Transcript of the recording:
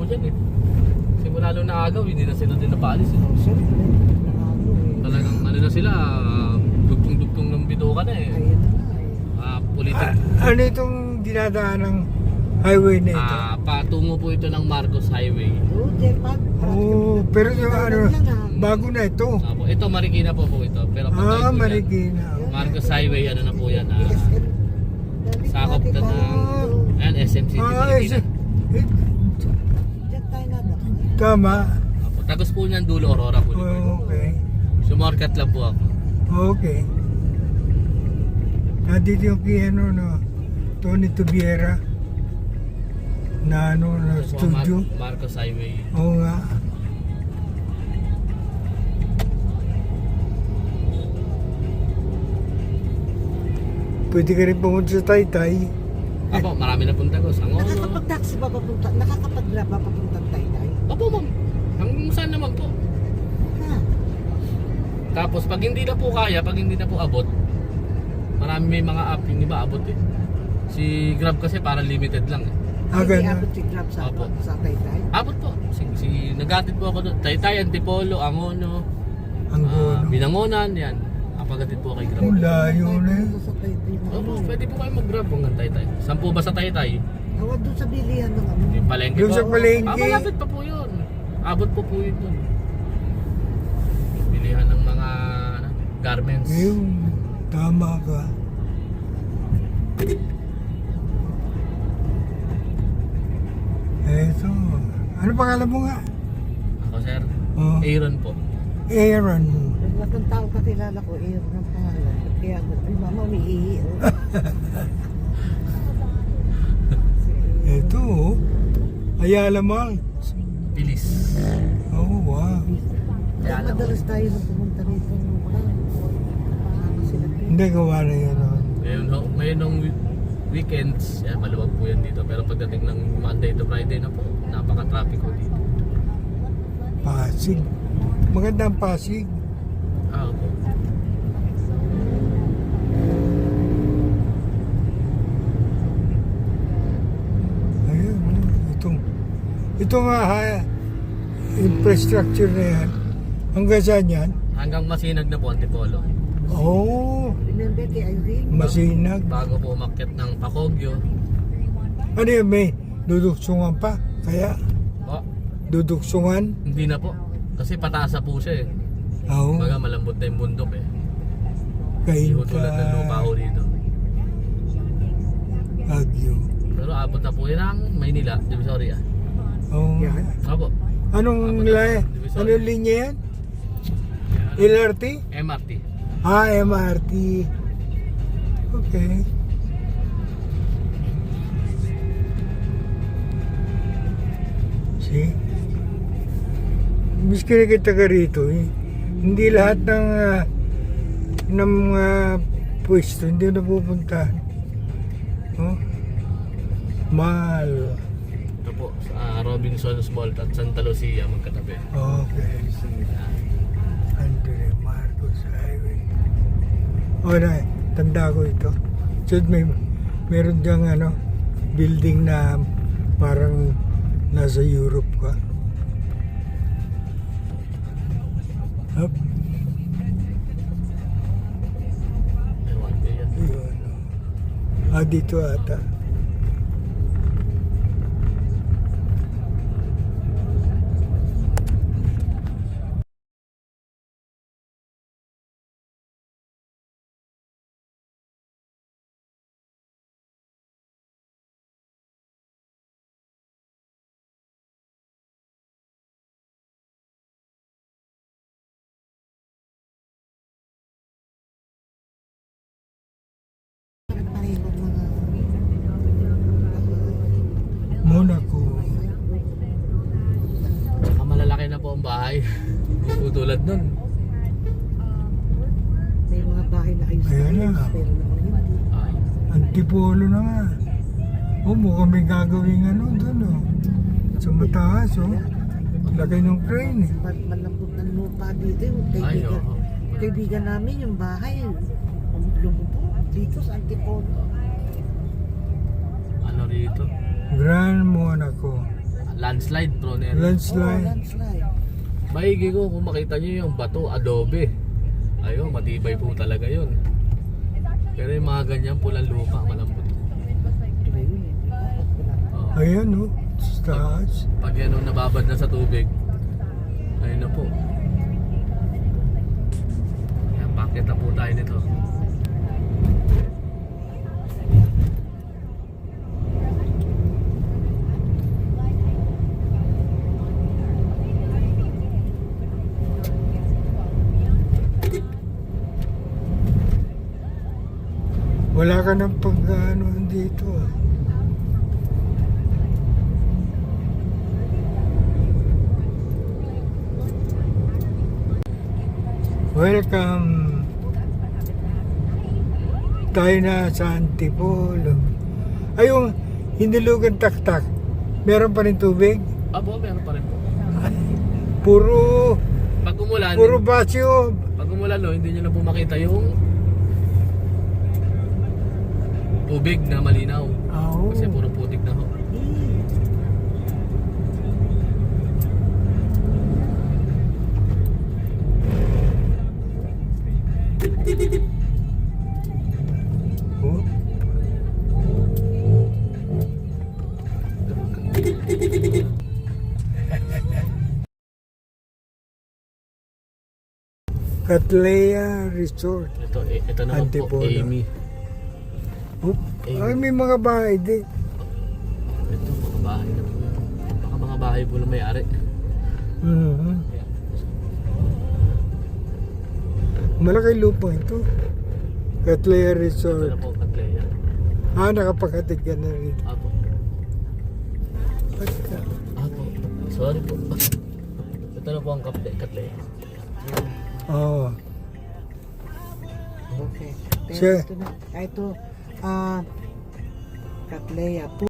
dyan eh. Simula nung naagaw, hindi na sila din napalis eh. Siyempre, nakalo eh. Talagang ano na sila, dugtong-dugtong ng bituka na eh. Ayun na nga eh. Politik. Ano itong dinadaan ng highway na ito? Patungo po ito ng Marcos Highway. Oo, Jepat. Pero yung ano, bago na ito. Ito Marikina po ito. Pero pag Marikina. Marcos Highway, ano na po yan sakop na ng SM City Marikina. Diyan tayo na daw. Tama. Tagos po niyan dulo, Aurora Boulevard. Okay. Sumorkat lang po ako. Okay. Nandito yung kay ano, no, Tony Tubiera na ano, na Ito po studio. Marcos Highway. Oo nga. Pwede ka rin pumunta sa Taytay. Apo, marami na pong tagos. Nakakapag-taxi ba papunta? Nakakapag-grab ba papunta Taytay? Opo ma'am. Hanggang saan naman po. Ha? Tapos pag hindi na po kaya, pag hindi na po abot, marami may mga app yung iba abot eh. Si Grab kasi para limited lang eh. Hindi Ganun. abot si grab sa, Opo. sa Taytay? Abot po. Nagatid po ako doon. Taytay, Antipolo, Angono, Ang gulo. Binangonan, yan. Apagatid po kay Grab. Ang layo na eh. Sa Taytay na Opo, ano. pwede po kayo mag-Grab hanggang Taytay. Saan po ba sa Taytay? Awad doon sa bilihan ng ano. Yung palengke Doon po. sa palengke. Malapit pa po yun. Abot po po yun doon. Bilihan ng mga garments. Ayun, tama ka. Eto. Ano pangalan mo nga? Ako sir, Oh. Aaron po. Aaron. Lahat ng tao kakilala ko, eh, ang pangalan. Kaya, ay mama, umiihi. Oh. Eto, oh. Ayala Mall. Bilis. Oh, wow. Kaya alam mo. Madalas tayo na pumunta rito. Sila Hindi, gawa na yan. Oh. Ngayon nung weekends, maluwag po yan dito. Pero pagdating ng Monday to Friday na po, napaka-traffic ko dito. Pasig. Magandang Pasig. Opo. Ayun, ito nga infrastructure na yan. Hanggang saan yan? Hanggang Masinag na po, Antipolo. Oh, Remember kay Irene? Masinag. Bago po umakyat ng Pacogyo. Ano yun, may duduksungan pa? Kaya, Po, duduksungan? hindi na po. Kasi pataasa po siya eh. Oo. Baga malambot na yung bundok eh. Kain Hindi ho tulad ng lupa ho dito. Agyo. Pero abot na po yun ang Maynila, Divisoria. Oo. Yan. Opo. Anong anong linya yan? LRT? MRT. MRT. Okay. See? Miski kita ka rito eh. Hindi lahat ng pwesto hindi na pupunta. Oh? Mahal. Ito po, sa Robinson's Mall at Santa Lucia magkatabi. Okay. Andre Marcos Highway. Na, tanda ko ito. So, meron diyang building na parang nasa Europe ka. Up. Ewan ko yan. Yun. Dito ata. Monaco. Saka malalaki na po ang bahay. Hindi po tulad nun. May mga bahay na ayos Ayan na. pero naman hindi. Ay, Antipolo na nga. Mukhang may gagawin doon sa mataas Laki ng crane eh. Malambot ng lupa dito. Yung ay, kaibigan, oo. kaibigan namin yung bahay. Lumupo dito sa Antipolo. Ano rito? Grand Monaco. Landslide, prone area. Oo, Landslide. landslide. Maigi ko kung makita nyo yung bato, adobe. Ayun, matibay po talaga yun. Pero yung mga ganyan pulang lupa, malambot. Iba yun eh. Dapat wala. Oh. Ayan oh, sa taas. Pag yan nababad na sa tubig, ayun na po. Kaya bakit na po tayo nito. Wala ka ng pag-ano dito. Ah. Welcome. Tayo na sa Antipolo. Ay, yung Hindilugan Taktak. Meron pa rin tubig? Abo, meron pa rin po. Puro, Pag umulan, puro basyo. pag umulan no, hindi nyo na po makita yung tubig na malinaw. Oh. Kasi puro putik na ho. Oh. Catlea Resort. Ito naman po, Antipolo. Amy. Oh. Ay, may mga bahay din. Ito, mga bahay na po. Baka mga bahay po na may-ari. Mhm. Malaki lupa ito. Catlea Ito Resort. na po, Katlea. Ah, nakapaghatid ka na rin. Apo. Pagka. Apo. Sorry po. Ito na po ang Katlea. Oo. Okay. Pero Siya- ito na. Ito, Catlea.